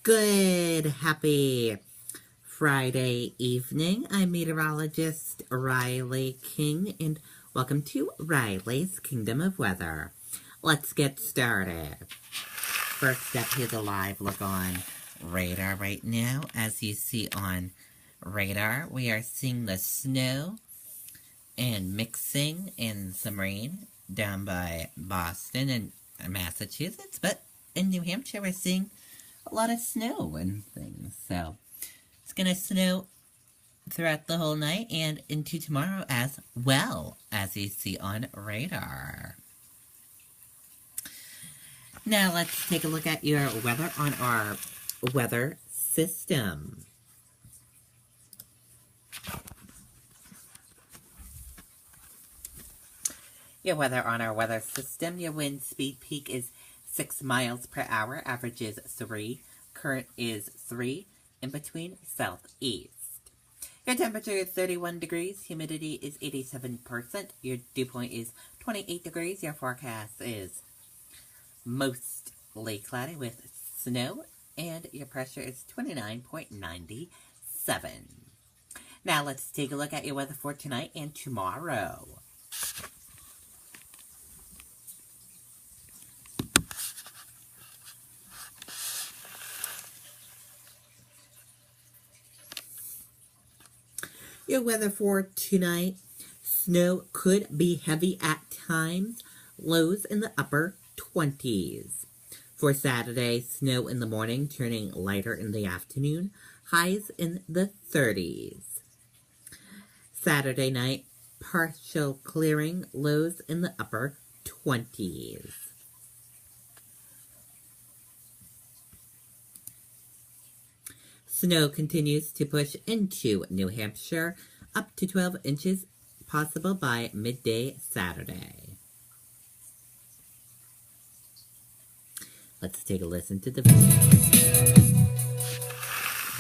Good, happy Friday evening. I'm meteorologist Riley King, and welcome to Riley's Kingdom of Weather. Let's get started. First up, here's a live look on radar right now. As you see on radar, we are seeing the snow and mixing in some rain down by Boston and Massachusetts, but in New Hampshire, we're seeing a lot of snow and things, so it's gonna snow throughout the whole night and into tomorrow as well, as you see on radar. Now let's take a look at your weather on our weather system. Your weather on our weather system, your wind speed peak is 6 miles per hour, average is 3, current is 3, in between southeast. Your temperature is 31 degrees, humidity is 87%, your dew point is 28 degrees, your forecast is mostly cloudy with snow, and your pressure is 29.97. Now let's take a look at your weather for tonight and tomorrow. Your weather for tonight, snow could be heavy at times, lows in the upper 20s. For Saturday, snow in the morning, turning lighter in the afternoon, highs in the 30s. Saturday night, partial clearing, lows in the upper 20s. Snow continues to push into New Hampshire, up to 12 inches possible by midday Saturday. Let's take a listen to the video.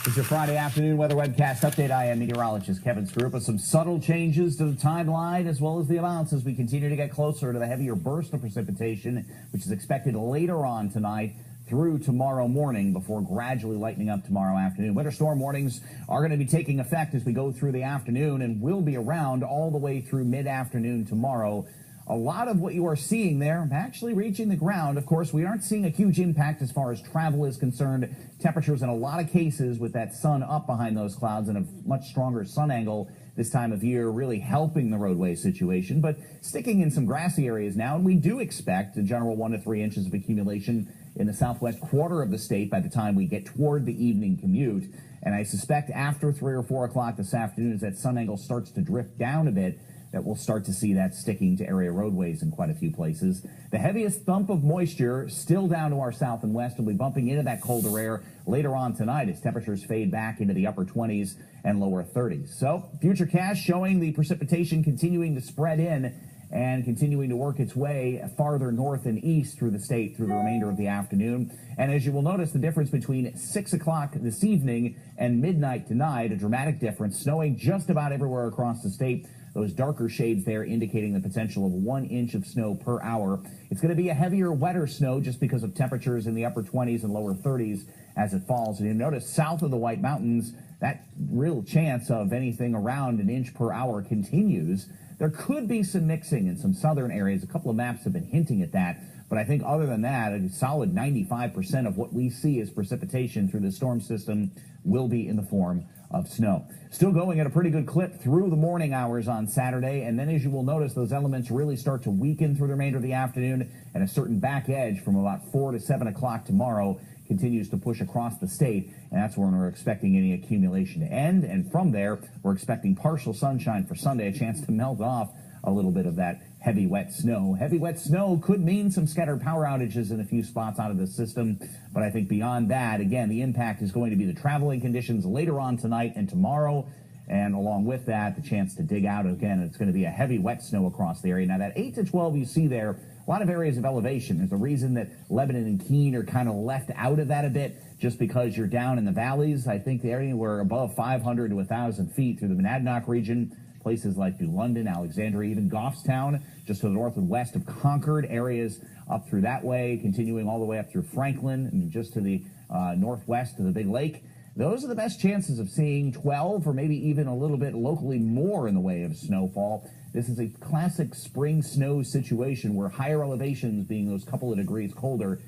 It's your Friday afternoon weather webcast update. I am meteorologist Kevin Scroop with some subtle changes to the timeline as well as the amounts as we continue to get closer to the heavier burst of precipitation, which is expected later on tonight through tomorrow morning before gradually lightening up tomorrow afternoon. Winter storm warnings are going to be taking effect as we go through the afternoon and will be around all the way through mid-afternoon tomorrow. A lot of what you are seeing there actually reaching the ground. Of course, we aren't seeing a huge impact as far as travel is concerned. Temperatures in a lot of cases with that sun up behind those clouds and a much stronger sun angle this time of year really helping the roadway situation, but sticking in some grassy areas now. And we do expect a general 1 to 3 inches of accumulation in the southwest quarter of the state by the time we get toward the evening commute. And I suspect after 3 or 4 o'clock this afternoon, as that sun angle starts to drift down a bit, that we'll start to see that sticking to area roadways in quite a few places. The heaviest thump of moisture still down to our south and west. We'll be bumping into that colder air later on tonight as temperatures fade back into the upper 20s and lower 30s. So futurecast showing the precipitation continuing to spread in and continuing to work its way farther north and east through the state through the remainder of the afternoon. And as you will notice, the difference between 6 o'clock this evening and midnight tonight, a dramatic difference, snowing just about everywhere across the state. Those darker shades there indicating the potential of 1 inch of snow per hour. It's going to be a heavier, wetter snow just because of temperatures in the upper 20s and lower 30s as it falls. And you notice south of the White Mountains, that real chance of anything around 1 inch per hour continues. There could be some mixing in some southern areas. A couple of maps have been hinting at that. But I think other than that, a solid 95% of what we see as precipitation through the storm system will be in the form of snow. Still going at a pretty good clip through the morning hours on Saturday, and then as you will notice, those elements really start to weaken through the remainder of the afternoon, and a certain back edge from about 4 to 7 o'clock tomorrow continues to push across the state, and that's when we're expecting any accumulation to end. And from there, we're expecting partial sunshine for Sunday, a chance to melt off a little bit of that heavy, wet snow. Heavy, wet snow could mean some scattered power outages in a few spots out of the system. But I think beyond that, again, the impact is going to be the traveling conditions later on tonight and tomorrow. And along with that, the chance to dig out again. It's going to be a heavy, wet snow across the area. Now, that 8 to 12 you see there, a lot of areas of elevation. There's a reason that Lebanon and Keene are kind of left out of that a bit, just because you're down in the valleys. I think the area where above 500 to 1,000 feet through the Monadnock region, places like New London, Alexandria, even Goffstown, just to the north and west of Concord, areas up through that way, continuing all the way up through Franklin, and just to the northwest of the Big Lake. Those are the best chances of seeing 12 or maybe even a little bit locally more in the way of snowfall. This is a classic spring snow situation where higher elevations, being those couple of degrees colder.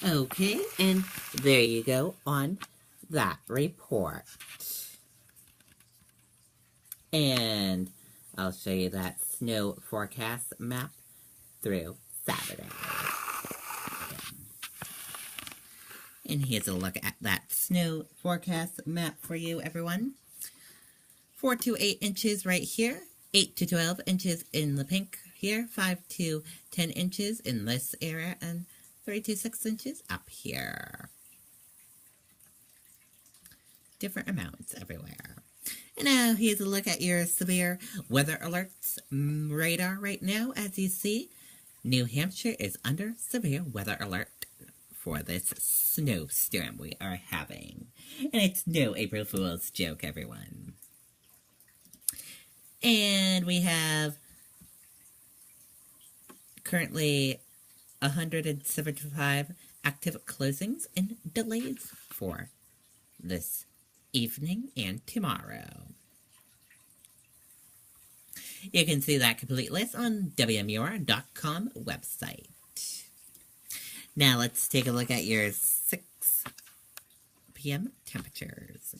Okay, and there you go on that report. And I'll show you that snow forecast map through Saturday. And here's a look at that snow forecast map for you, everyone. 4 to 8 inches right here, 8 to 12 inches in the pink here, 5 to 10 inches in this area, and 3 to 6 inches up here. Different amounts everywhere. And now here's a look at your severe weather alerts radar right now. As you see, New Hampshire is under severe weather alert for this snowstorm we are having. And it's no April Fool's joke, everyone. And we have currently 175 active closings and delays for this evening and tomorrow. You can see that complete list on WMUR.com website. Now let's take a look at your 6 p.m. temperatures.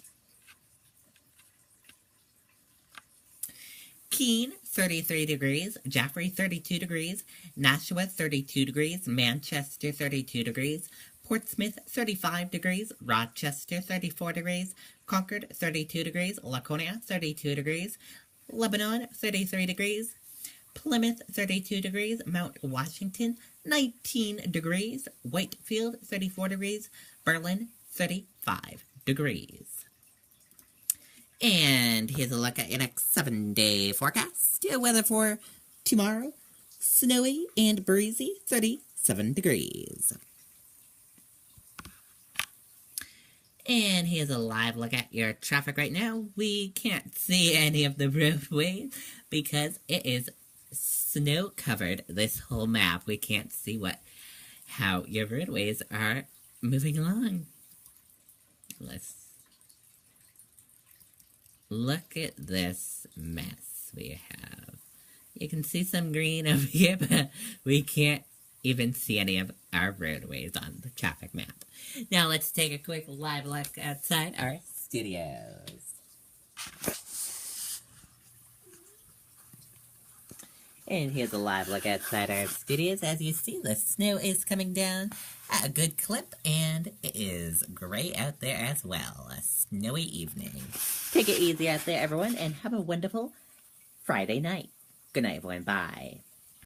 Keene, 33 degrees. Jaffrey, 32 degrees. Nashua, 32 degrees. Manchester, 32 degrees. Portsmouth, 35 degrees. Rochester, 34 degrees. Concord, 32 degrees. Laconia, 32 degrees. Lebanon, 33 degrees. Plymouth, 32 degrees. Mount Washington, 19 degrees. Whitefield, 34 degrees. Berlin, 35 degrees. And here's a look at your next 7-day forecast. Weather for tomorrow, snowy and breezy, 37 degrees. And here's a live look at your traffic right now. We can't see any of the roadways because it is snow covered, this whole map. We can't see how your roadways are moving along. Let's look at this mess we have. You can see some green over here, but we can't even see any of our roadways on the traffic map. Now let's take a quick live look outside our studios. And here's a live look outside our studios. As you see, the snow is coming down at a good clip, and it is gray out there as well. A snowy evening. Take it easy out there, everyone, and have a wonderful Friday night. Good night, everyone. Bye.